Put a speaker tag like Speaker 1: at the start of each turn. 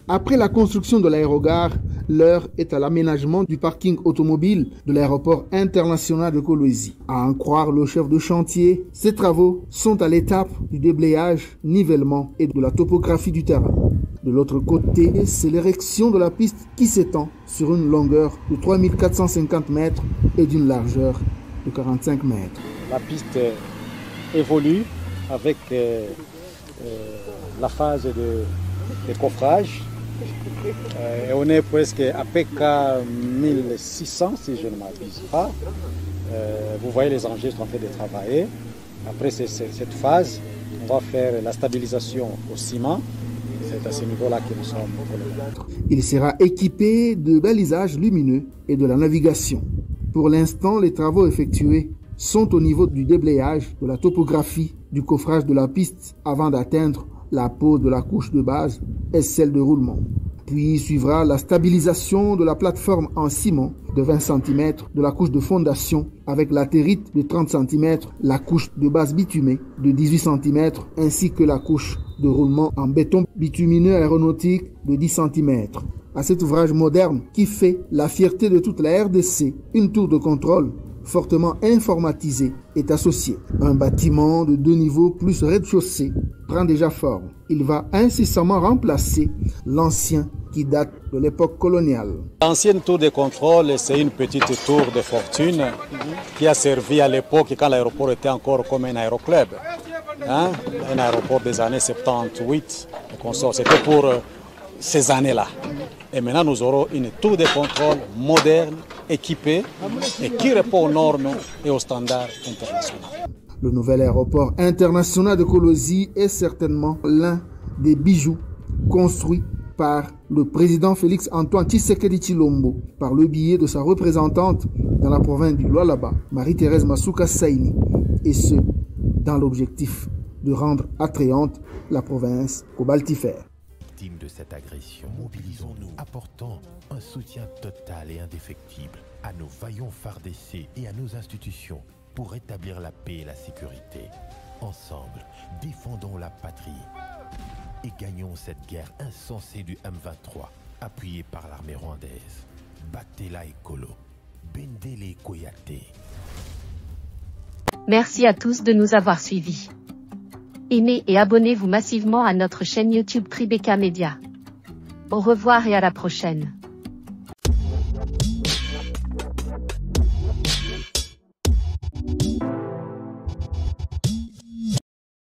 Speaker 1: Après la construction de l'aérogare, l'heure est à l'aménagement du parking automobile de l'aéroport international de Kolwezi. À en croire le chef de chantier, ces travaux sont à l'étape du déblayage, nivellement et de la topographie du terrain. De l'autre côté, c'est l'érection de la piste qui s'étend sur une longueur de 3450 mètres et d'une largeur de 45 mètres.
Speaker 2: La piste évolue avec la phase de coffrage. Et on est presque à PK 1600 si je ne m'abuse pas. Vous voyez les engins sont en train de travailler. Après cette phase, on va faire la stabilisation au ciment. C'est à ce niveau-là que nous sommes pour le moment.
Speaker 1: Il sera équipé de balisages lumineux et de la navigation. Pour l'instant, les travaux effectués sont au niveau du déblayage, de la topographie, du coffrage de la piste avant d'atteindre la pose de la couche de base et celle de roulement. Puis suivra la stabilisation de la plateforme en ciment de 20 cm, de la couche de fondation avec latérite de 30 cm, la couche de base bitumée de 18 cm ainsi que la couche de roulement en béton bitumineux aéronautique de 10 cm. À cet ouvrage moderne qui fait la fierté de toute la RDC, une tour de contrôle fortement informatisé est associé. Un bâtiment de 2 niveaux plus rez-de-chaussée prend déjà forme. Il va incessamment remplacer l'ancien qui date de l'époque coloniale.
Speaker 2: L'ancienne tour de contrôle, c'est une petite tour de fortune qui a servi à l'époque quand l'aéroport était encore comme un aéroclub. Un aéroport des années 78 et consorts. C'était pour ces années-là. Et maintenant, nous aurons une tour de contrôle moderne, équipée et qui répond aux normes et aux standards internationaux.
Speaker 1: Le nouvel aéroport international de Kolwezi est certainement l'un des bijoux construits par le président Félix Antoine Tshisekedi Tshilombo par le biais de sa représentante dans la province du Lualaba, Marie-Thérèse Masuka Saini, et ce, dans l'objectif de rendre attrayante la province cobaltifère.
Speaker 3: Victimes de cette agression, mobilisons-nous, apportons un soutien total et indéfectible à nos vaillants FARDC et à nos institutions pour rétablir la paix et la sécurité. Ensemble, défendons la patrie et gagnons cette guerre insensée du M23, appuyée par l'armée rwandaise. Battez-la Ekolo, Bendele Koyate.
Speaker 4: Merci à tous de nous avoir suivis. Aimez et abonnez-vous massivement à notre chaîne YouTube Tribeca Media. Au revoir et à la prochaine.